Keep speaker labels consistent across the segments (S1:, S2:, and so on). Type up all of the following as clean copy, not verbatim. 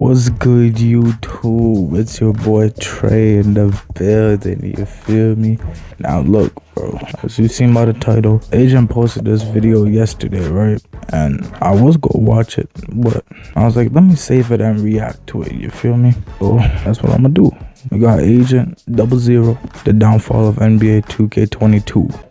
S1: What's good, YouTube? It's your boy Trey in the building, you feel me? Now look, bro, as you seen by the title, Agent posted this video yesterday, right? And I was gonna watch it, but I was like, let me save it and react to it, you feel me? So that's what I'm gonna do. We got Agent 00, the downfall of NBA 2K22.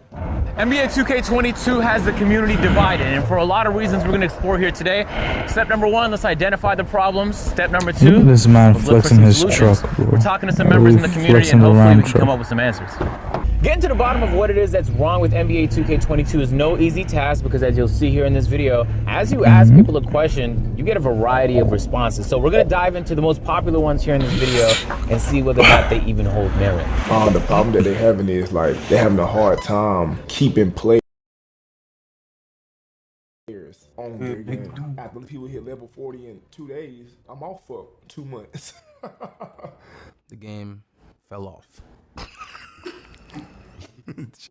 S2: NBA 2K22 has the community divided, and for a lot of reasons we're going to explore here today. Step number one, let's identify the problems. Step number two,
S1: this man
S2: let's look for
S1: flexing
S2: some
S1: his
S2: solutions.
S1: truck, bro.
S2: We're talking to some members in the community, and hopefully we can come up with some answers. Getting to the bottom of what it is that's wrong with NBA 2K22 is no easy task, because as you'll see here in this video, as you ask people a question, you get a variety of responses. So we're going to dive into the most popular ones here in this video and see whether or not they even hold merit.
S3: The problem that they're having is like they're having a hard time keeping players on their game. After people hit level 40 in 2 days, I'm off for 2 months.
S4: The game fell off.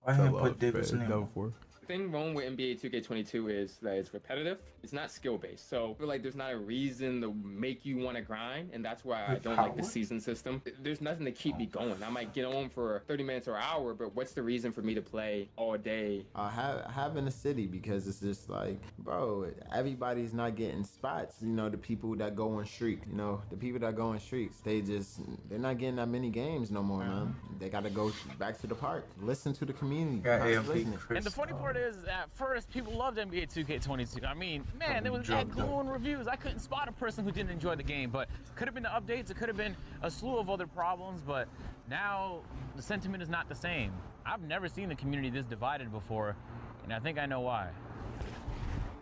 S1: I haven't put Davis in there
S4: before.
S5: The thing wrong with NBA 2K22 is that it's repetitive. It's not skill-based. So I feel like there's not a reason to make you want to grind, and that's why I don't like the season system. There's nothing to keep me going. I might get on for 30 minutes or an hour, but what's the reason for me to play all day?
S6: Having a city, because it's just like, bro, everybody's not getting spots. You know, the people that go on streak, the people that go on streaks, they're not getting that many games no more, man. They got to go back to the park, listen to the community.
S2: And the funny part is, at first, people loved NBA 2K22. I mean, man, there was glowing reviews. I couldn't spot a person who didn't enjoy the game, but it could have been the updates. It could have been a slew of other problems, but now the sentiment is not the same. I've never seen the community this divided before, and I think I know why.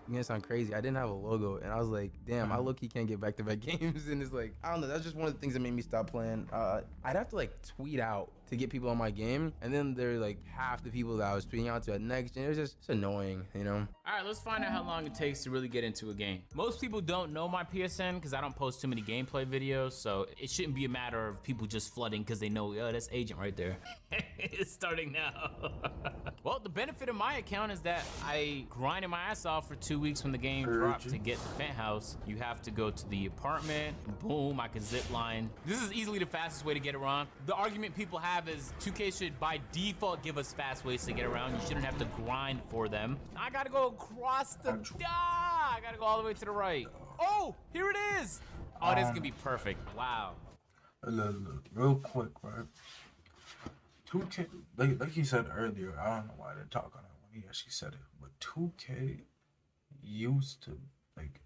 S4: You're gonna sound crazy. I didn't have a logo, and I was like, damn, I low-key can't get back-to-back games, and it's like, I don't know, that's just one of the things that made me stop playing. I'd have to like tweet out to get people on my game, and then they're like half the people that I was tweeting out to at next, and it was just annoying, All
S2: right, let's find out how long it takes to really get into a game. Most people don't know my PSN because I don't post too many gameplay videos, so it shouldn't be a matter of people just flooding because they know, oh, that's Agent right there. It's starting now. Well, the benefit of my account is that I grinded my ass off for 2 weeks when the game dropped to get the penthouse. You have to go to the apartment, boom, I can zip line. This is easily the fastest way to get around. The argument people have is 2K should by default give us fast ways to get around. You shouldn't have to grind for them. I gotta go across the I gotta go all the way to the right. Oh, here it is. Oh, this is gonna be perfect. Wow.
S1: Look, real quick, right? 2K, like you said earlier, I don't know why I didn't talk on it when he actually said it, but 2K used to, like,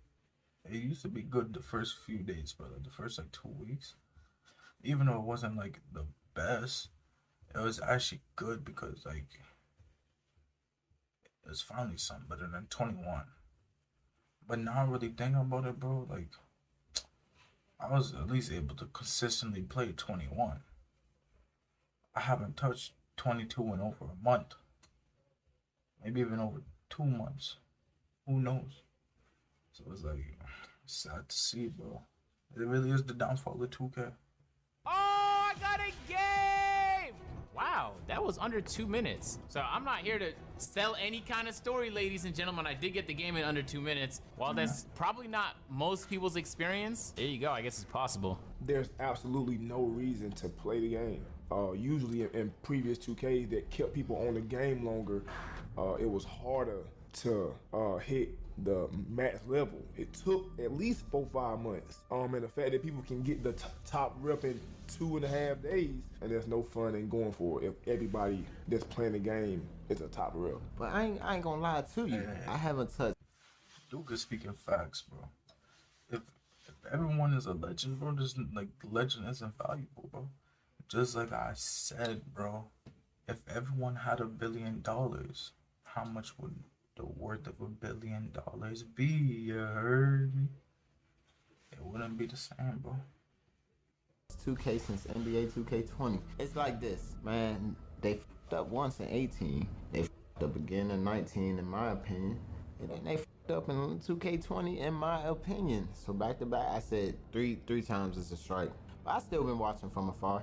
S1: it used to be good the first few days, but like the first like 2 weeks, even though it wasn't like the best, it was actually good because like it was finally something better than 21. But now really thinking about it, bro, like I was at least able to consistently play 21. I haven't touched 22 in over a month, maybe even over 2 months. Who knows? So it's like sad to see, bro. It really is the downfall of 2K.
S2: Oh, I got a game! Wow, that was under 2 minutes. So I'm not here to sell any kind of story, ladies and gentlemen. I did get the game in under 2 minutes. While that's probably not most people's experience, there you go, I guess it's possible.
S3: There's absolutely no reason to play the game. Usually in previous 2Ks that kept people on the game longer, it was harder to hit the max level. It took at least 4-5 months. And the fact that people can get the top rep in 2.5 days, and there's no fun in going for it if everybody that's playing the game is a top rep.
S6: But I ain't gonna lie to you. I haven't touched.
S1: Duke is speaking facts, bro. If everyone is a legend, bro, just like legend isn't valuable, bro. Just like I said, bro, if everyone had $1 billion, how much would the worth of $1 billion be? You heard me? It wouldn't be the same, bro.
S6: 2K since NBA 2K20. It's like this, man. They f***ed up once in 18. They f***ed up again in 19, in my opinion. And then they f***ed up in 2K20, in my opinion. So back to back, I said three times is a strike. But I still been watching from afar.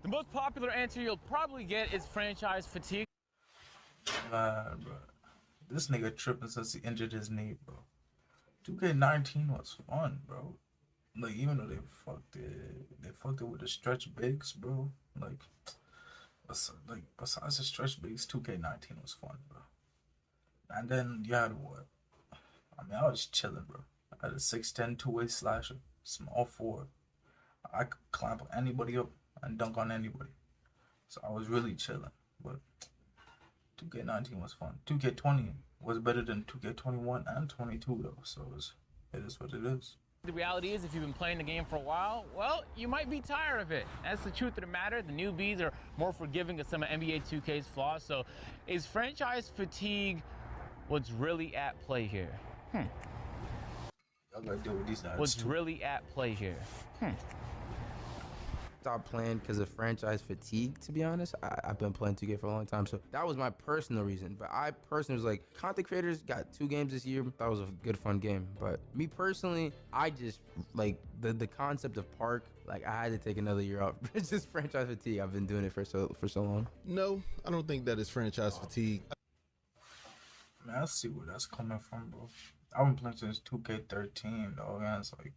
S2: The most popular answer you'll probably get is franchise fatigue.
S1: Bro. This nigga tripping since he injured his knee, bro. 2K19 was fun, bro. Like even though they fucked it with the stretch bigs, bro. Like, besides the stretch bigs, 2K19 was fun, bro. And then you had what? I mean, I was chilling, bro. I had a 6'10" two-way slasher, small forward. I could clamp anybody up and dunk on anybody. So I was really chilling. But 2K19 was fun. 2K20 was better than 2K21 and 22 though. So it is what it is.
S2: The reality is, if you've been playing the game for a while, well, you might be tired of it. That's the truth of the matter. The newbies are more forgiving of some of NBA 2K's flaws. So is franchise fatigue what's really at play here?
S1: Y'all gotta deal with these guys.
S2: What's really at play here?
S4: Stopped playing because of franchise fatigue, to be honest. I've been playing 2K for a long time, so that was my personal reason. But I personally was like, content creators got 2 games this year. That was a good, fun game. But me personally, I just, like, the concept of Park, like, I had to take another year off. It's just franchise fatigue. I've been doing it for so long.
S7: No, I don't think that is franchise fatigue.
S1: Man, I see where that's coming from, bro. I've been playing since 2K13, dog, and it's like,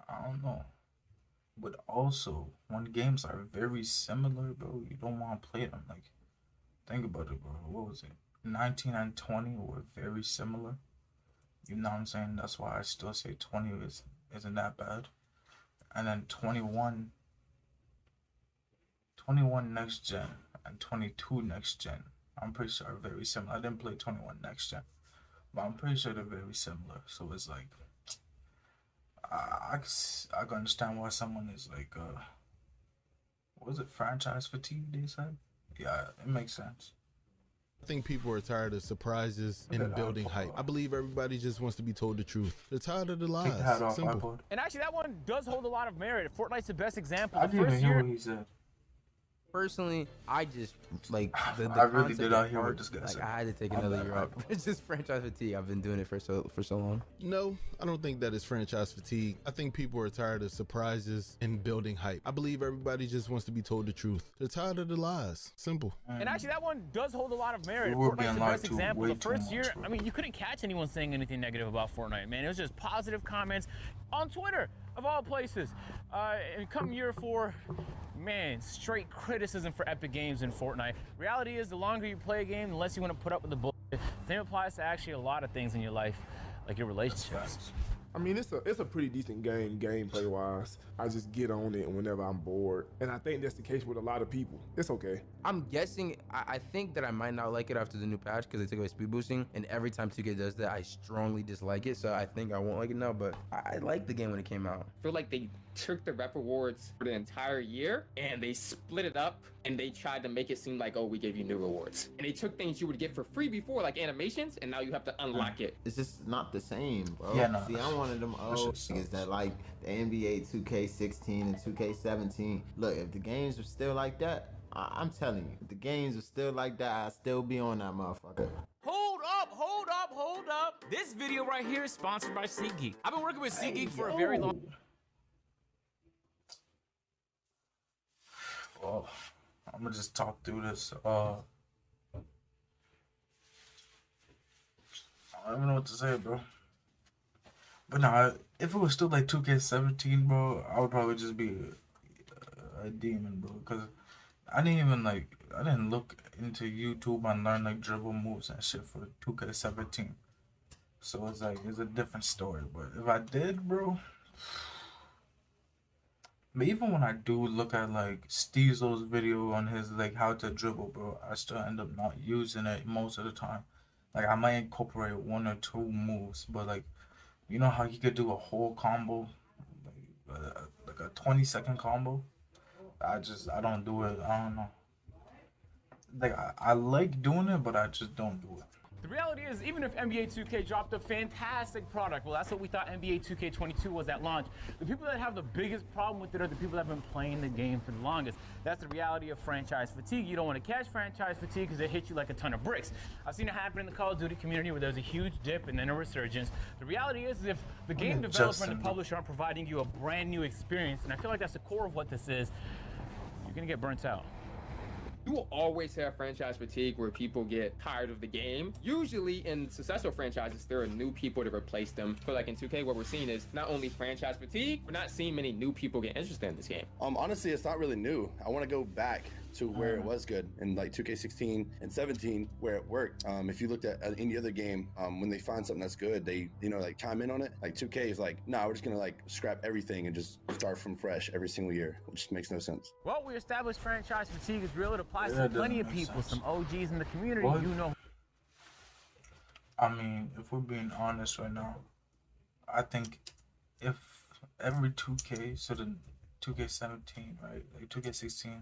S1: I don't know. But also, when games are very similar, bro, you don't want to play them. Like, think about it, bro. What was it? 19 and 20 were very similar. You know what I'm saying? That's why I still say 20 isn't that bad. And then 21 next gen and 22 next gen, I'm pretty sure are very similar. I didn't play 21 next gen, but I'm pretty sure they're very similar. So it's like, I can understand why someone is like, what was it, franchise fatigue, they said? Yeah, it makes sense.
S7: I think people are tired of surprises and building hype. I believe everybody just wants to be told the truth. They're tired of the lies.
S1: Take the hat off,
S7: Simple.
S1: iPod.
S2: And actually, that one does hold a lot of merit. Fortnite's the best example.
S1: I
S2: The
S1: didn't even
S2: first
S1: hear
S2: year,
S1: what he said.
S4: Personally, I just, like, the
S1: I really
S4: concept
S1: did
S4: of
S1: not hear what
S4: Park,
S1: this guy
S4: like,
S1: said.
S4: I had to take
S1: My
S4: another
S1: bad,
S4: year off.
S1: iPod.
S4: It's just franchise fatigue. I've been doing it for so long.
S7: No, I don't think that is franchise fatigue. I think people are tired of surprises and building hype. I believe everybody just wants to be told the truth. They're tired of the lies. Simple.
S2: and actually, that one does hold a lot of merit.
S1: We were
S2: Fortnite's
S1: being
S2: the
S1: lied
S2: best
S1: to
S2: example.
S1: way
S2: The
S1: too
S2: first
S1: much,
S2: year,
S1: bro.
S2: I mean, you couldn't catch anyone saying anything negative about Fortnite, man. It was just positive comments on Twitter, of all places. And come year 4, man, straight criticism for Epic Games in Fortnite. Reality is, the longer you play a game, the less you want to put up with the bullshit. Same applies to actually a lot of things in your life, like your relationships.
S3: I mean, it's a pretty decent game, gameplay wise. I just get on it whenever I'm bored, and I think that's the case with a lot of people. It's okay.
S4: I'm guessing, I think that I might not like it after the new patch because they took away speed boosting, and every time 2K does that, I strongly dislike it, so I think I won't like it now, but I liked the game when it came out.
S5: I feel like they took the rep rewards for the entire year and they split it up and they tried to make it seem like, oh, we gave you new rewards. And they took things you would get for free before, like animations, and now you have to unlock it.
S6: It's just not the same, bro.
S1: Yeah, no,
S6: See, I'm one of them old
S1: shit
S6: niggas
S1: sucks.
S6: that like the NBA 2K16 and 2K17. Look, if the games were still like that, I'm telling you, if the games were still like that, I'd still be on that motherfucker.
S2: Hold up. This video right here is sponsored by SeatGeek. I've been working with SeatGeek for a very long time.
S1: Well, I'm gonna just talk through this. I don't even know what to say, bro. But nah, if it was still like 2K17, bro, I would probably just be a demon, bro. Cause I didn't look into YouTube and learn like dribble moves and shit for 2K17. So it's like, it's a different story. But if I did, bro. But even when I do look at like Steezo's video on his like how to dribble, bro, I still end up not using it most of the time. Like I might incorporate 1 or 2 moves, but like, you know how you could do a whole combo, like a 20-second combo. I don't do it. I don't know. Like I like doing it, but I just don't do it.
S2: The reality is, even if NBA 2K dropped a fantastic product, well, that's what we thought NBA 2K22 was at launch. The people that have the biggest problem with it are the people that have been playing the game for the longest. That's the reality of franchise fatigue. You don't want to catch franchise fatigue because it hits you like a ton of bricks. I've seen it happen in the Call of Duty community where there's a huge dip and then a resurgence. The reality is, if the game developer and the publisher aren't providing you a brand new experience, and I feel like that's the core of what this is, you're going to get burnt out.
S5: You will always have franchise fatigue where people get tired of the game. Usually in successful franchises, there are new people to replace them. For like in 2K, what we're seeing is not only franchise fatigue, we're not seeing many new people get interested in this game.
S8: Honestly, it's not really new. I want to go back to where it was good in like 2K16 and 17, where it worked. If you looked at any other game, when they find something that's good, they like chime in on it. Like 2K is like, nah, we're just gonna like scrap everything and just start from fresh every single year, which makes no sense.
S2: Well, we established franchise fatigue is real. It applies to plenty of people, some OGs in the community.
S1: What?
S2: You know.
S1: I mean, if we're being honest right now, I think if every 2K, so the 2K17, right, like 2K16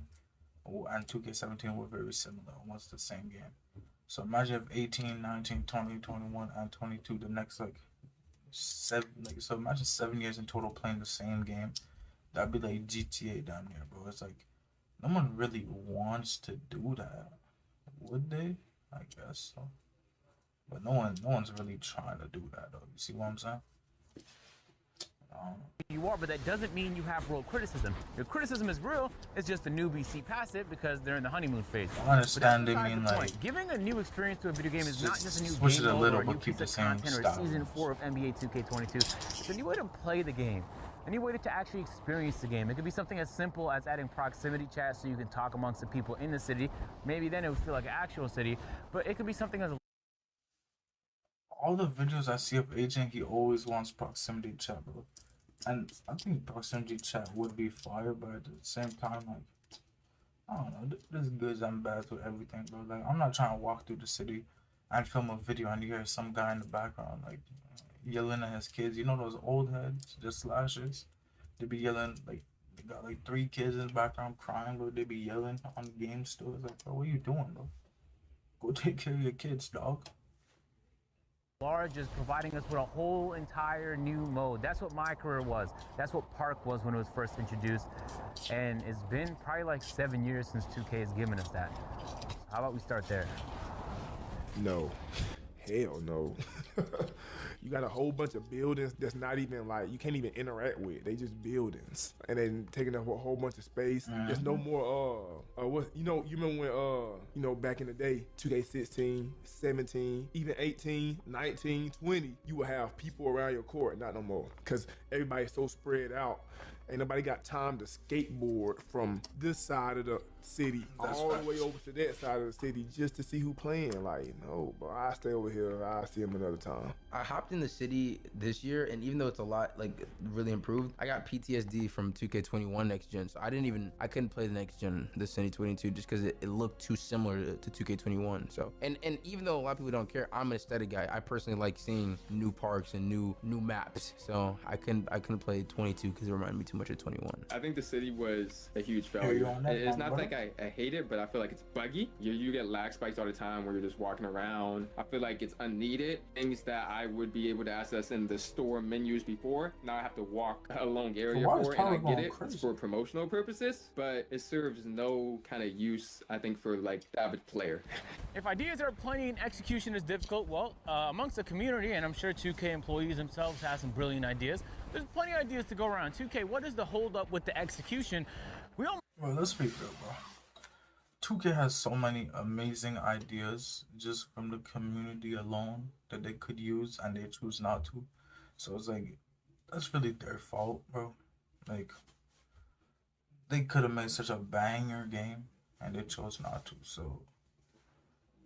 S1: and 2K17 were very similar, almost the same game. So imagine if 18, 19, 20, 21, and 22, the next like 7, like, so imagine 7 years in total playing the same game. That'd be like GTA down there, bro. It's like no one really wants to do that, would they? I guess so. But no one's really trying to do that, though. You see what I'm saying?
S2: You are, but that doesn't mean you have real criticism. Your criticism is real. It's just the newbies see past it because they're in the honeymoon phase.
S1: I understand they mean like
S2: giving a new experience to a video game is not just a new
S1: switch
S2: game
S1: it a
S2: mode
S1: little,
S2: or a new
S1: but keep
S2: piece
S1: the
S2: of
S1: same
S2: content or
S1: style.
S2: season 4 of NBA 2K22. It's a new way to play the game. A new way to actually experience the game. It could be something as simple as adding proximity chat so you can talk amongst the people in the city. Maybe then it would feel like an actual city. But it could be something as
S1: all the videos I see of Agent, he always wants proximity chat, bro. And I think proximity chat would be fire, but at the same time, like, I don't know, there's goods and bads with everything, bro. Like, I'm not trying to walk through the city and film a video and you hear some guy in the background, like, yelling at his kids. You know those old heads, the slashers? They be yelling, like, they got like 3 kids in the background crying, bro. They be yelling on the game stores. Like, bro, what are you doing, bro? Go take care of your kids, dog.
S2: large is providing us with a whole entire new mode. That's what my career was. That's what Park was when it was first introduced. And it's been probably like 7 years since 2K has given us that. How about we start there?
S3: No. Hell no. You got a whole bunch of buildings that's not even like, you can't even interact with. They just buildings. And then taking up a whole bunch of space. There's no more, what, you remember when, back in the day, 2K16, 17, even 18, 19, 20, you would have people around your court, not no more. Because everybody's so spread out. Ain't nobody got time to skateboard from this side of the city all the way over to that side of the city just to see who playing. Like, no, bro, I stay over here. I see him another time.
S4: I hopped in the city this year, and even though it's a lot, like, really improved, I got PTSD from 2K21 next gen, so I couldn't play the next gen, the 2022, just because it looked too similar to 2K21. So, and even though a lot of people don't care, I'm an aesthetic guy. I personally like seeing new parks and new maps. So I couldn't play 22 because it reminded me too much of 21.
S5: I think the city was a huge failure. It's not like I hate it, but I feel like it's buggy. You get lag spikes all the time where you're just walking around. I feel like it's unneeded. Things that I would be able to access in the store menus before, now I have to walk a long area for, and I get it. It's for promotional purposes, but it serves no kind of use, I think, for like the average player.
S2: If ideas are plenty and execution is difficult, well, amongst the community, and I'm sure 2K employees themselves have some brilliant ideas, there's plenty of ideas to go around. 2K, what is the hold up with the execution? Well,
S1: let's be real, bro. 2K has so many amazing ideas just from the community alone that they could use and they choose not to. So it's like, that's really their fault, bro. Like, they could have made such a banger game and they chose not to. So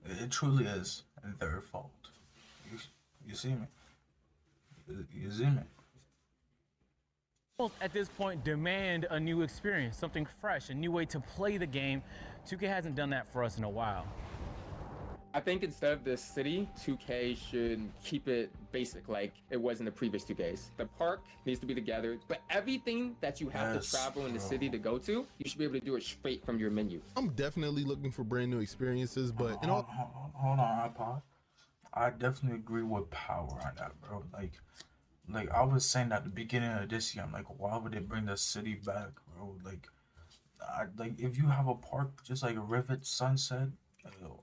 S1: it truly is their fault. You see me? You see me?
S2: At this point, demand a new experience, something fresh, a new way to play the game. 2K hasn't done that for us in a while.
S5: I think instead of the city, 2K should keep it basic like it was in the previous 2Ks. The park needs to be together, but everything that you have to travel in the city to go to, you should be able to do it straight from your menu.
S7: I'm definitely looking for brand new experiences, but
S1: hold on, iPod. I definitely agree with Power on that, bro. Like I was saying at the beginning of this year, I'm like, why would they bring the city back, bro? Like if you have a park just like Rivet, Sunset,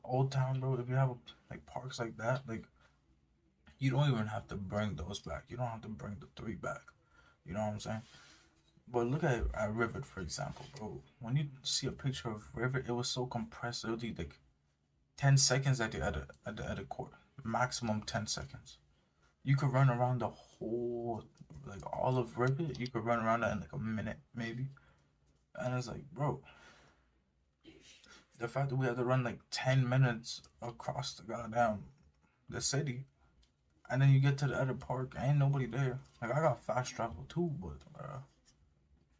S1: Old Town, bro, if you have like parks like that, like you don't even have to bring those back. You don't have to bring the 3 back. You know what I'm saying? But look at Rivet, for example, bro. When you see a picture of Rivet, it was so compressed. It would be like 10 seconds at the edit court, maximum 10 seconds. You could run around the whole, like all of Rivet. You could run around that in like a minute, maybe. And it's like, bro, the fact that we had to run like 10 minutes across the city, and then you get to the other park, ain't nobody there. Like, I got fast travel too, but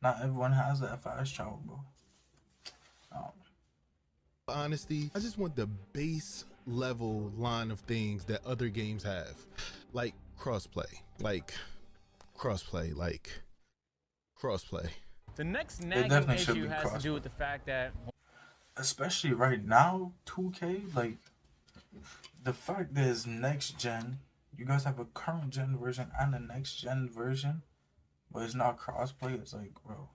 S1: not everyone has that fast travel, bro.
S7: Honesty, I just want the base level line of things that other games have, like crossplay.
S2: The next
S1: definitely
S2: nagging
S1: should
S2: issue
S1: be
S2: has to do with the fact that
S1: Especially right now, 2K, like, the fact that it's next gen, you guys have a current gen version and a next gen version, but it's not crossplay. It's like, bro,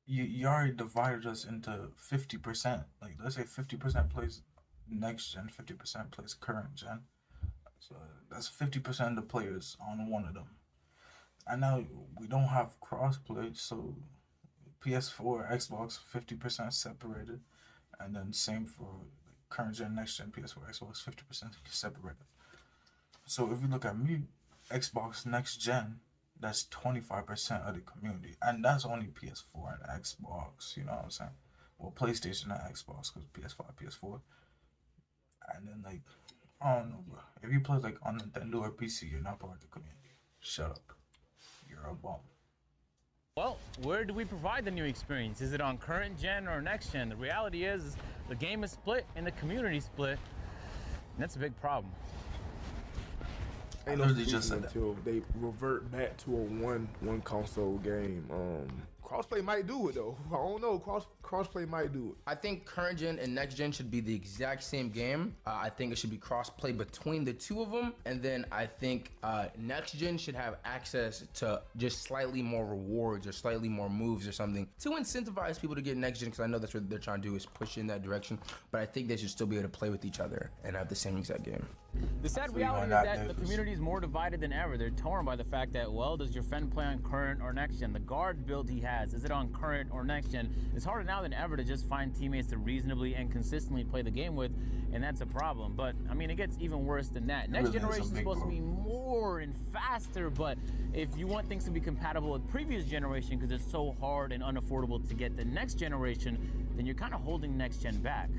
S1: you already divided us into 50%. Like, let's say 50% plays next gen, 50% plays current gen. So that's 50% of the players on one of them. And now we don't have crossplay, so PS4, Xbox, 50% separated, and then same for current gen, next gen, PS4, Xbox, 50% separated. So if you look at me, Xbox next gen, that's 25% of the community, and that's only PS4 and Xbox. You know what I'm saying? Well, PlayStation and Xbox, because PS5, PS4, and then like, I don't know, bro. If you play like on Nintendo or PC, you're not part of the community. Shut up. You're a bum.
S2: well, where do we provide the new experience? Is it on current gen or next gen? The reality is the game is split and the community split, and that's a big problem.
S3: Ain't no
S1: literally
S3: solution
S1: just said that.
S3: until they revert back to a one console game. Crossplay might do it though. I don't know. Crossplay might do it.
S4: I think current gen and next gen should be the exact same game. I think it should be cross-play between the two of them, and then I think next gen should have access to just slightly more rewards or slightly more moves or something to incentivize people to get next gen, because I know that's what they're trying to do, is push in that direction. But I think they should still be able to play with each other and have the same exact game.
S2: The sad reality is that the community is more divided than ever. They're torn by the fact that, well, does your friend play on current or next gen? The guard build he has, is it on current or next gen? It's harder now than ever to just find teammates to reasonably and consistently play the game with, and that's a problem. But, I mean, it gets even worse than that. Next generation is supposed to be more and faster, but if you want things to be compatible with previous generation because it's so hard and unaffordable to get the next generation, then you're kind of holding next gen back.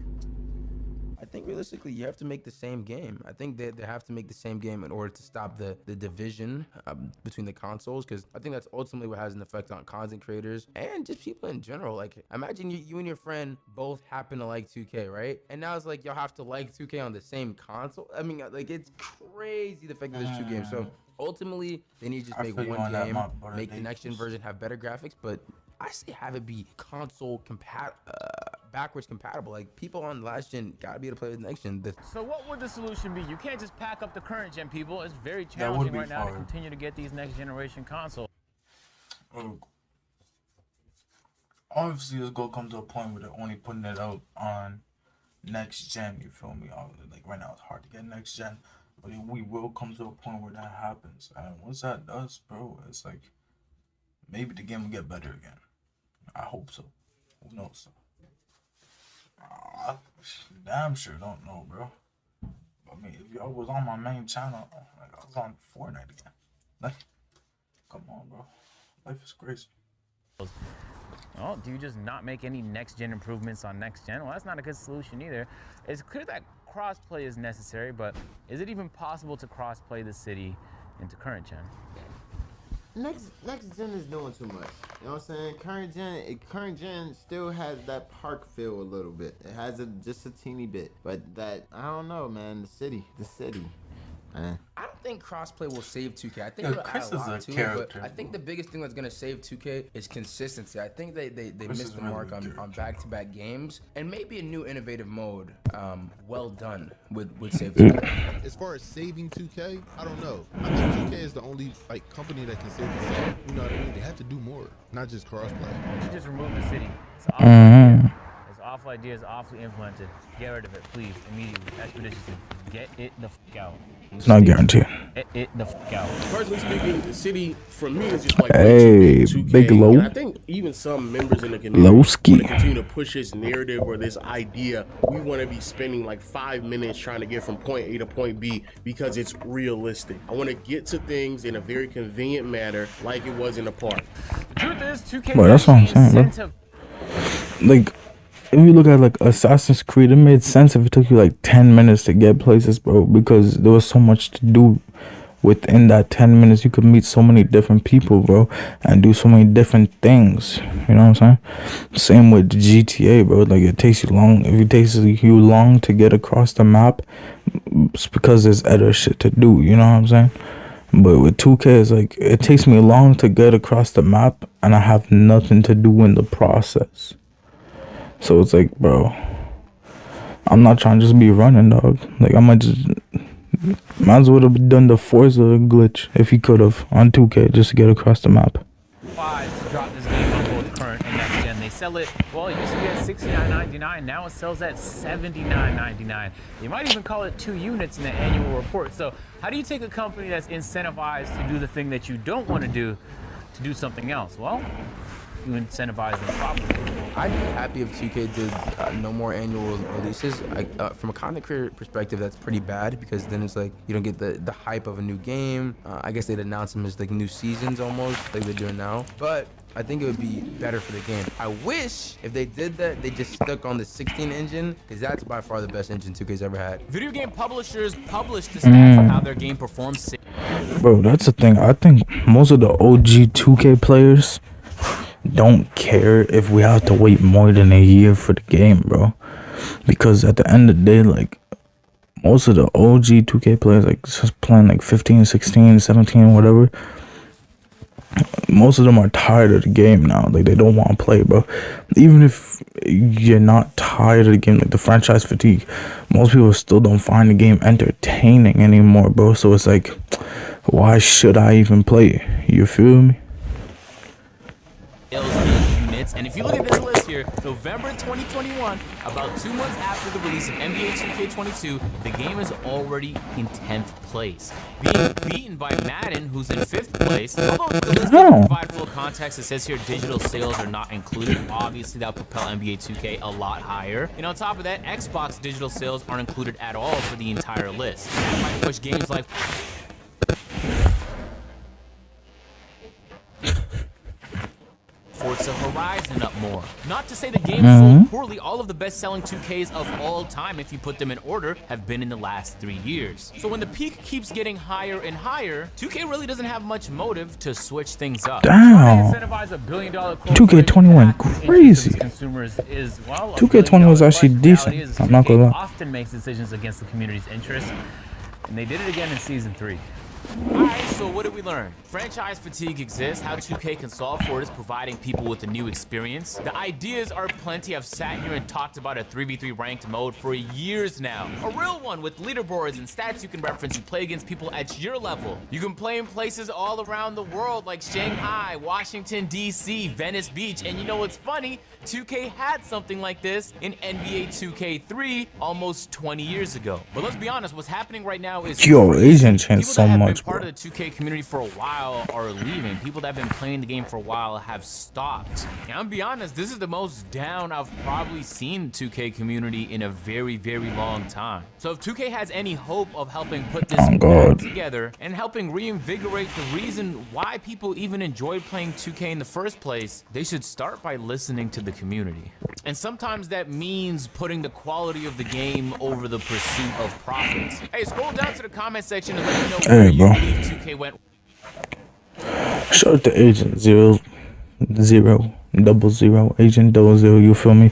S4: I think realistically, you have to make the same game. I think they have to make the same game in order to stop the division between the consoles, because I think that's ultimately what has an effect on content creators and just people in general. Like, imagine you and your friend both happen to like 2K, right? And now it's like y'all have to like 2K on the same console. I mean, like, it's crazy the fact that there's two games. So ultimately, they need to just make one game, make the next gen version have better graphics, but I say have it be console backwards compatible. Like, people on last gen gotta be able to play with next gen.
S2: So what would the solution be? You can't just pack up the current gen people. It's very challenging right now to continue to get these next generation consoles.
S1: Obviously, it's gonna come to a point where they're only putting it out on next gen. You feel me? Like, right now, it's hard to get next gen, but we will come to a point where that happens. And once that does, bro, it's like maybe the game will get better again. I hope so. Who knows? I damn sure don't know, bro. I mean, if y'all was on my main channel, like, I was on Fortnite again. Like, come on, bro. Life is crazy.
S2: Well, do you just not make any next gen improvements on next gen? Well, that's not a good solution either. It's clear that crossplay is necessary, but is it even possible to crossplay the city into current gen?
S6: Next gen is doing too much. You know what I'm saying? Current gen still has that park feel a little bit. It has just a teeny bit, but that, I don't know, man. The city. Man.
S4: I don't think crossplay will save 2K. I think it'll add a lot to it, but I think the biggest thing that's gonna save 2K is consistency. I think they missed the mark on back-to-back games, and maybe a new innovative mode. Well done would save 2K.
S7: As far as saving 2K, I don't know. I think 2K is the only company that can save itself. You know what I mean? They have to do more, not just crossplay.
S2: You just remove the city. It's obvious. awful idea is awfully implemented. Get rid of it, please, immediately, expeditiously. Get it the fuck out.
S1: It's not guaranteed.
S2: It the fuck out.
S9: Personally speaking, the city for me is just like
S1: Hey,
S9: way too
S1: Big
S9: big.
S1: Low.
S9: And I think even some members in the community want to continue to push this narrative or this idea. We want to be spending like 5 minutes trying to get from point A to point B because it's realistic. I want to get to things in a very convenient manner, like it was in the park.
S2: The truth is, 2K.
S1: Bro, that's what I'm saying, bro. Like, if you look at like Assassin's Creed, it made sense if it took you like 10 minutes to get places, bro, because there was so much to do within that 10 minutes. You could meet so many different people, bro, and do so many different things. You know what I'm saying? Same with GTA, bro. Like, it takes you long. If it takes you long to get across the map, it's because there's other shit to do. You know what I'm saying? But with 2K, it's like, it takes me long to get across the map, and I have nothing to do in the process. So it's like, bro, I'm not trying to just be running, dog. Like, I might as well have done the Forza glitch if he could have on 2K just to get across the map.
S2: To drop this game on both current and next gen. They sell it, well, it used to be at $69.99, now it sells at $79.99. They might even call it 2 units in the annual report. So how do you take a company that's incentivized to do the thing that you don't want to do something else? Well, you incentivize them properly.
S4: I'd be happy if 2K did no more annual releases. From a content creator perspective, that's pretty bad because then it's like you don't get the hype of a new game. I guess they'd announce them as like new seasons almost, like they're doing now. But I think it would be better for the game. I wish if they did that, they just stuck on the 16 engine, because that's by far the best engine 2K's ever had.
S2: Video game publishers publish the stats of how their game performs.
S1: Bro, that's the thing. I think most of the OG 2K players don't care if we have to wait more than a year for the game, bro, because at the end of the day, like, most of the OG 2K players, like, just playing like 15, 16, 17, whatever, most of them are tired of the game now. Like, they don't want to play, bro. Even if you're not tired of the game, like the franchise fatigue, most people still don't find the game entertaining anymore, bro. So it's like, why should I even play it? You feel me?
S2: Units, and if you look at this list here, November 2021, about 2 months after the release of NBA 2K22, the game is already in 10th place, being beaten by Madden, who's in 5th place. Although the list doesn't provide full context, it says here digital sales are not included. Obviously, that would propel NBA 2K a lot higher. And on top of that, Xbox digital sales aren't included at all for the entire list. That might push games like Forza Horizon up more. Not to say the game sold poorly, all of the best-selling 2Ks of all time, if you put them in order, have been in the last 3 years. So when the peak keeps getting higher and higher, 2K really doesn't have much motive to switch things up.
S1: Damn. 2K21 crazy.
S2: 2K20
S1: was actually decent. I'm not gonna lie.
S2: Often makes decisions against the community's interests, and they did it again in Season 3. Alright, so what did we learn? Franchise fatigue exists. How 2K can solve for it is providing people with a new experience. The ideas are plenty. I've sat here and talked about a 3v3 ranked mode for years now. A real one with leaderboards and stats you can reference. You play against people at your level. You can play in places all around the world like Shanghai, Washington, DC, Venice Beach. And you know what's funny? 2K had something like this in NBA 2K3 almost 20 years ago. But let's be honest, what's happening right now is
S1: Asian changed so much.
S2: Part of the 2K community for a while are leaving. People that have been playing the game for a while have stopped. And I'm be honest, this is the most down I've probably seen 2K community in a very, very long time. So if 2K has any hope of helping put this back together and helping reinvigorate the reason why people even enjoyed playing 2K in the first place, they should start by listening to the community. And sometimes that means putting the quality of the game over the pursuit of profits. Hey, scroll down to the comment section and let me know where you believe 2K went.
S1: Shout out to Agent 00000, Agent 00, you feel me?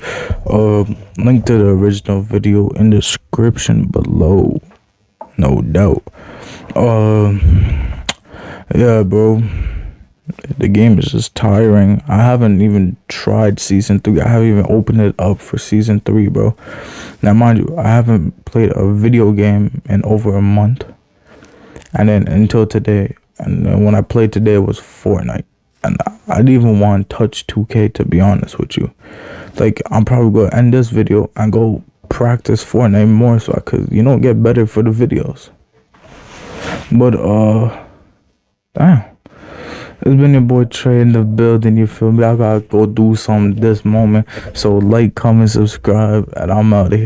S1: Link to the original video in the description below, no doubt. Yeah, bro, the game is just tiring. I haven't even tried Season 3. I haven't even opened it up for Season 3, bro. Now, mind you, I haven't played a video game in over a month. And then until today, and then when I played today, it was Fortnite. And I didn't even want to touch 2K, to be honest with you. Like, I'm probably gonna end this video and go practice Fortnite more so I could, you know, get better for the videos. But damn, it's been your boy Trey in the building, you feel me? I gotta go do something this moment. So like, comment, subscribe, and I'm out of here.